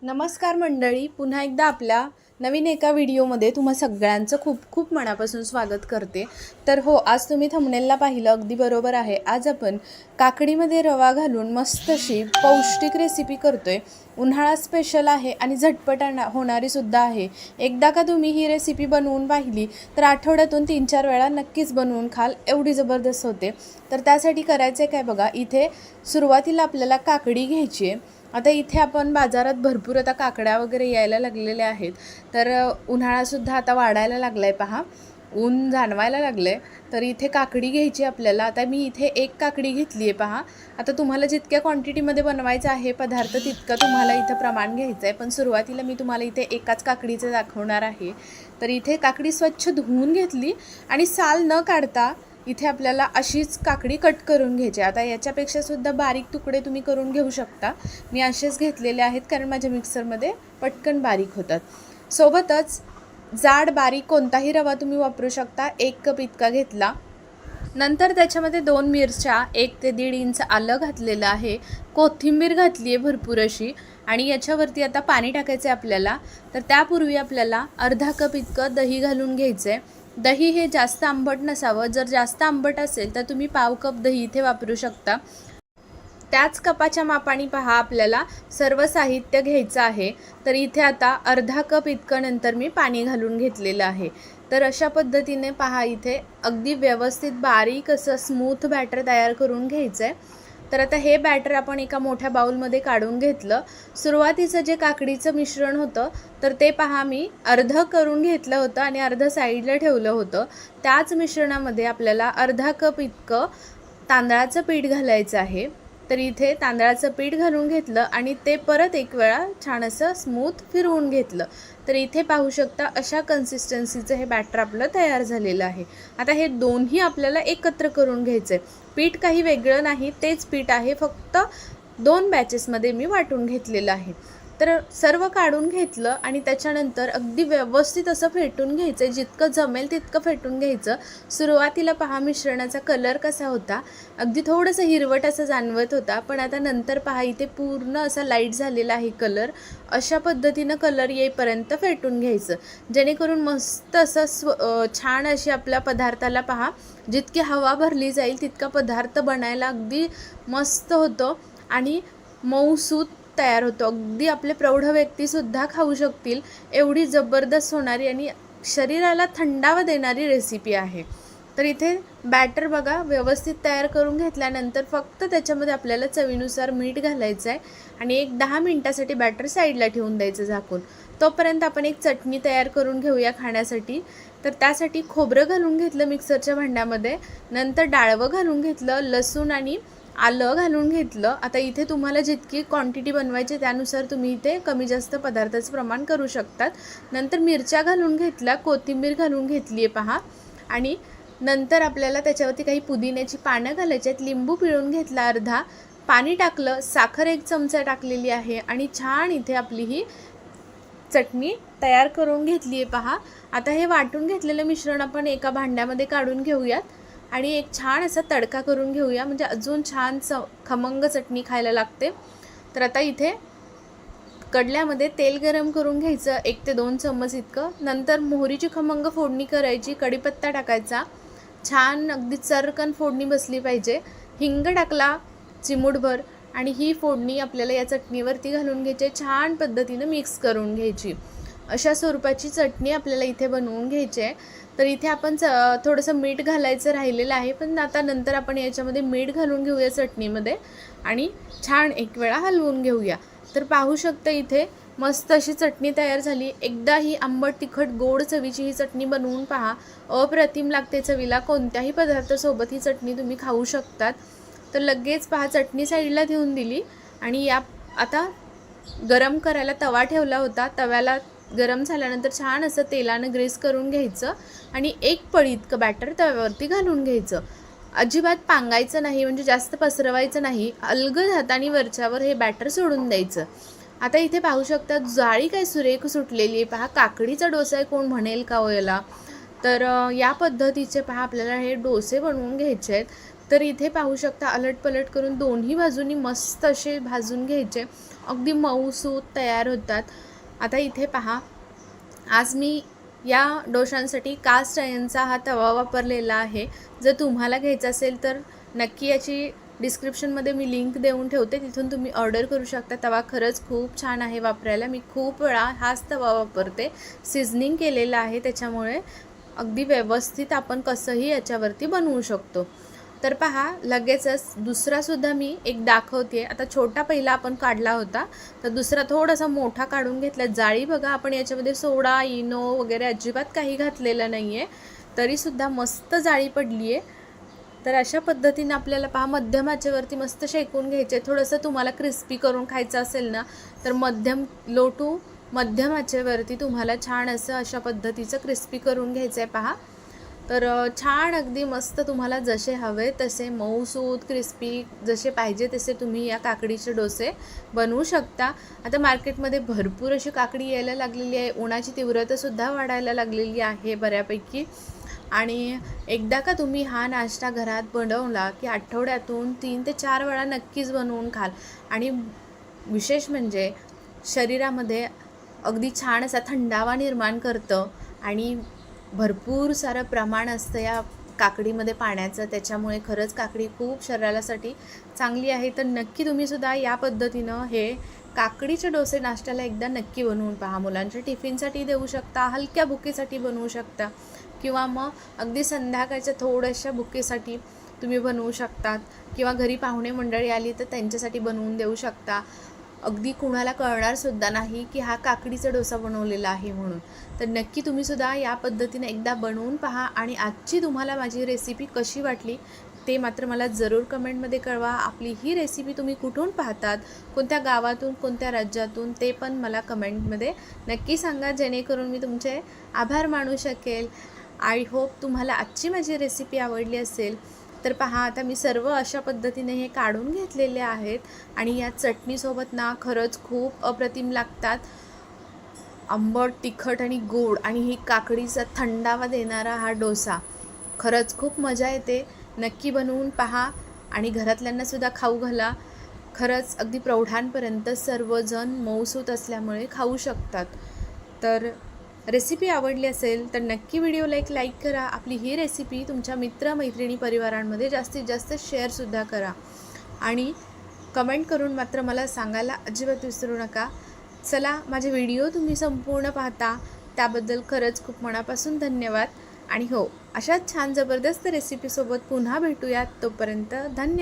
नमस्कार मंडळी, पुन्हा एकदा आपल्या नवीन एका व्हिडिओमध्ये तुम्हा सगळ्यांचं खूप खूप मनापासून स्वागत करते. तर हो, आज तुम्ही थंबनेलला पाहिलं अगदी बरोबर आहे. आज आपण काकडीमध्ये रवा घालून मस्त अशी पौष्टिक रेसिपी करतोय. उन्हाळा स्पेशल आहे आणि झटपट होणारी सुद्धा आहे. एकदा का तुम्ही ही रेसिपी बनवून पाहिली तर आठवड्यातून 3-4 वेळा नक्कीच बनवून खाल, एवढी जबरदस्त होते. तर त्यासाठी करायचं काय बघा, इथे सुरुवातीला आपल्याला काकडी घ्यायची आहे. आता इथे आपण बाजारात भरपूर आता काकड्या वगैरे यायला लागलेल्या आहेत. तर उन्हाळासुद्धा आता वाढायला लागला आहे, पहा ऊन जाणवायला लागलं आहे. तर इथे काकडी घ्यायची आपल्याला. आता मी इथे 1 काकडी घेतली आहे, पहा. आता तुम्हाला जितक्या क्वांटिटीमध्ये बनवायचा आहे पदार्थ तितकं तुम्हाला इथं प्रमाण घ्यायचं आहे, पण सुरुवातीला मी तुम्हाला इथे एकाच काकडीचं दाखवणार आहे. तर इथे काकडी स्वच्छ धुवून घेतली आणि साल न काढता इथे आपल्याला अशीच काकडी कट करून घ्यायची. आता याच्यापेक्षा सुद्धा बारीक तुकडे तुम्ही करून घेऊ शकता. मी असेच घेतलेले आहेत कारण माझ्या मिक्सरमध्ये पटकन बारीक होतात. सोबतच जाड बारीक कोणताही रवा तुम्ही वापरू शकता. 1 कप इतका घेतला. नंतर त्याच्यामध्ये 2 मिरच्या, 1 ते 1.5 इंच आलं घातलेलं आहे, कोथिंबीर घातली आहे भरपूर अशी, आणि याच्यावरती आता पाणी टाकायचं आहे आपल्याला. तर त्यापूर्वी आपल्याला अर्धा कप इतकं दही घालून घ्यायचं आहे. दही हे जास्त आंबट नसावं. जर जास्त आंबट असेल तर तुम्ही पाव कप दही इथे वापरू शकता. त्याच कपाच्या मापाने पहा आपल्याला सर्व साहित्य घ्यायचं आहे. तर इथे आता अर्धा कप इतकं नंतर मी पाणी घालून घेतलेलं आहे. तर अशा पद्धतीने पहा इथे अगदी व्यवस्थित बारीक असं स्मूथ बॅटर तयार करून घ्यायचं आहे. तर आता हे बॅटर आपण एका मोठ्या बाउलमध्ये काढून घेतलं. सुरुवातीचं जे काकडीचं मिश्रण होतं तर ते पहा मी अर्धं करून घेतलं होतं आणि अर्धं साईडला ठेवलं होतं. त्याच मिश्रणामध्ये आपल्याला अर्धा कप इतकं तांदळाचं पीठ घालायचं आहे. तर इथे तांदळाचं पीठ घालून घेतलं आणि ते परत एक वेळा छान असं स्मूथ फिरवून घेतलं. तर इथे पाहू शकता अशा कन्सिस्टन्सीचं हे बॅटर आपलं तयार झालेलं आहे. आता हे दोन्ही आपल्याला एकत्र करून घ्यायचं आहे. पीठ काही वेगळं नाही, तेच पीठ आहे, फक्त 2 बॅचेसमध्ये मी वाटून घेतलेलं आहे. तर सर्व काढून घेतलं आणि त्याच्यानंतर अगदी व्यवस्थित असं फेटून घ्यायचं आहे. जितकं जमेल तितकं फेटून घ्यायचं. सुरुवातीला पहा मिश्रणाचा कलर कसा होता, अगदी थोडंसं हिरवट असं जाणवत होता, पण आता नंतर पहा इथे पूर्ण असा लाईट झालेला आहे कलर. अशा पद्धतीनं कलर येईपर्यंत फेटून घ्यायचं, जेणेकरून मस्त असं छान अशी आपल्या पदार्थाला पहा जितकी हवा भरली जाईल तितका पदार्थ बनायला अगदी मस्त होतो आणि मऊसूत तयार होतो. अगदी आपले प्रौढ व्यक्तीसुद्धा खाऊ शकतील, एवढी जबरदस्त होणारी आणि शरीराला थंडावा देणारी रेसिपी आहे. तर इथे बॅटर बघा व्यवस्थित तयार करून घेतल्यानंतर फक्त त्याच्यामध्ये आपल्याला चवीनुसार मीठ घालायचं आहे आणि एक 10 मिनिटासाठी बॅटर साईडला ठेवून द्यायचं झाकून. तोपर्यंत आपण एक चटणी तयार करून घेऊया खाण्यासाठी. तर त्यासाठी खोबरं घालून घेतलं मिक्सरच्या भांड्यामध्ये. नंतर डाळवं घालून घेतलं, लसूण आणि आलं घालून घेतलं. आता इथे तुम्हाला जितकी क्वांटिटी बनवायची त्यानुसार तुम्ही इथे कमी जास्त पदार्थाचं प्रमाण करू शकतात. नंतर मिरच्या घालून घेतल्या, कोथिंबीर घालून घेतली आहे पहा, आणि नंतर आपल्याला त्याच्यावरती काही पुदिन्याची पानं घालायची आहेत. लिंबू पिळून घेतला अर्धा, पाणी टाकलं, साखर 1 चमचा टाकलेली आहे आणि छान इथे आपली ही चटणी तयार करून घेतली आहे पहा. आता हे वाटून घेतलेलं मिश्रण आपण एका भांड्यामध्ये काढून घेऊयात आणि एक छान असा तडका करून घेऊया, म्हणजे अजून छान खमंग चटणी खायला लागते. तर आता इथे कडल्यामध्ये तेल गरम करून घ्यायचं 1 ते 2 चम्मच इतकं. नंतर मोहरीची खमंग फोडणी करायची, कढीपत्ता टाकायचा, छान अगदी चरकन फोडणी बसली पाहिजे. हिंग टाकला चिमूटभर आणि ही फोडणी आपल्याला या चटणीवरती घालून घ्यायची, छान पद्धतीनं मिक्स करून घ्यायची. अशा स्वरूपाची चटणी आपल्याला इथे बनवून घ्यायची आहे. तर इथे आपण थोडंसं मीठ घालायचं राहिलेलं आहे, पण आता नंतर आपण याच्यामध्ये मीठ घालून घेऊया चटणीमध्ये आणि छान एक वेळा हलवून घेऊया. तर पाहू शकता इथे मस्त अशी चटणी तयार झाली. एकदा ही आंबट तिखट गोड चवीची ही चटणी बनवून पहा, अप्रतिम लागते चवीला. कोणत्याही पदार्थासोबत ही चटणी तुम्ही खाऊ शकतात. तर लगेच पहा चटणी साईडला ठेवून दिली आणि या आता गरम करायला तवा ठेवला होता. तव्याला गरम झाल्यानंतर छान असं तेलानं ग्रीस करून घ्यायचं आणि 1 पळी इतकं बॅटर तव्यावरती घालून घ्यायचं. अजिबात पांगायचं नाही, म्हणजे जास्त पसरवायचं नाही. अलगद हाताने वरच्यावर हे बॅटर सोडून द्यायचं. आता इथे पाहू शकता जाळी काय सुरेख सुटलेली आहे पहा. काकडीचा डोसा आहे कोण म्हणेल का याला. तर या पद्धतीचे पहा आपल्याला हे डोसे बनवून घ्यायचे आहेत. तर इथे पाहू शकता अलटपलट करून दोन्ही बाजूनी मस्त असे भाजून घ्यायचे. अगदी मऊसूत तयार होतात. आता इथे पहा, आज मी या डोशांसाठी कास्ट आयर्नचा हा तवा वापरलेला आहे. जर तुम्हाला घ्यायचा असेल तर नक्की याची डिस्क्रिप्शनमध्ये मी लिंक देऊन ठेवते, तिथून तुम्ही ऑर्डर करू शकता. तवा खरंच खूप छान आहे वापरायला. मी खूप वेळा हाच तवा वापरते. सिझनिंग केलेला आहे, त्याच्यामुळे अगदी व्यवस्थित आपण कसंही याच्यावरती बनवू शकतो. तर पहा, लगेचच दुसरासुद्धा मी एक दाखवते. आता छोटा पहिला आपण काढला होता, तर दुसरा थोडासा मोठा काढून घेतला. जाळी बघा, आपण याच्यामध्ये सोडा, इनो वगैरे अजिबात काही घातलेलं नाही आहे, तरीसुद्धा मस्त जाळी पडली आहे. तर अशा पद्धतीने आपल्याला पहा मध्यम आचेवरती मस्त शेकून घ्यायचे. थोडंसं तुम्हाला क्रिस्पी करून खायचं असेल ना, तर लो टू मध्यम आचेवरती तुम्हाला छान असं अशा पद्धतीचं क्रिस्पी करून घ्यायचं आहे पहा. तर छान अगदी मस्त तुम्हाला जसे हवे तसे मऊसूत क्रिस्पी जसे पाहिजे तसे तुम्ही या काकडीचे डोसे बनवू शकता. आता मार्केटमध्ये भरपूर अशी काकडी यायला लागलेली आहे. उन्हाची तीव्रतासुद्धा वाढायला लागलेली आहे बऱ्यापैकी. आणि एकदा का तुम्ही हा नाश्ता घरात बनवला की आठवड्यातून 3 ते 4 वेळा नक्कीच बनवून खाल. आणि विशेष म्हणजे शरीरामध्ये अगदी छान असा थंडावा निर्माण करतं आणि भरपूर सारं प्रमाण असतं या काकडीमध्ये पाण्याचं. त्याच्यामुळे खरंच काकडी खूप शरीरासाठी चांगली आहे. तर नक्की तुम्हीसुद्धा या पद्धतीनं हे काकडीचे डोसे नाश्त्याला एकदा नक्की बनवून पहा. मुलांच्या टिफिनसाठी देऊ शकता, हलक्या भुकेसाठी बनवू शकता, किंवा मग अगदी संध्याकाळच्या थोड्याशा भुकेसाठी तुम्ही बनवू शकतात, किंवा घरी पाहुणे मंडळी आली तर त्यांच्यासाठी बनवून देऊ शकता. अगदी कुणाला कळणारसुद्धा नाही की हा काकडीचा डोसा बनवलेला आहे म्हणून. तर नक्की तुम्हीसुद्धा या पद्धतीने एकदा बनवून पहा. आणि आजची तुम्हाला माझी रेसिपी कशी वाटली ते मात्र मला जरूर कमेंटमध्ये कळवा. आपली ही रेसिपी तुम्ही कुठून पाहतात, कोणत्या गावातून, कोणत्या राज्यातून, ते पण मला कमेंटमध्ये नक्की सांगा, जेणेकरून मी तुमचे आभार मानू शकेल. आय होप तुम्हाला आजची माझी रेसिपी आवडली असेल. तर पहा, आता मी सर्व अशा पद्धतीने हे काढून घेतलेले आहेत आणि या चटणीसोबत ना खरंच खूप अप्रतिम लागतात. आंबट, तिखट आणि गोड आणि ही काकडीचा थंडावा देणारा हा डोसा खरंच खूप मजा येते. नक्की बनवून पहा आणि घरातल्यांनासुद्धा खाऊ घाला. खरंच अगदी प्रौढांपर्यंत सर्वजण मऊसूत असल्यामुळे खाऊ शकतात. तर रेसिपी आवडली असेल तर नक्की व्हिडिओला एक लाईक करा. आपली ही रेसिपी तुमच्या मित्र, मैत्रिणी, परिवारांमध्ये जास्तीत जास्त शेअरसुद्धा करा. आणि कमेंट करून मात्र मला सांगायला अजिबात विसरू नका. चला, माझे व्हिडिओ तुम्ही संपूर्ण पाहता त्याबद्दल खरंच खूप मनापासून धन्यवाद. आणि हो, अशाच छान जबरदस्त रेसिपीसोबत पुन्हा भेटूयात. तोपर्यंत धन्यवाद.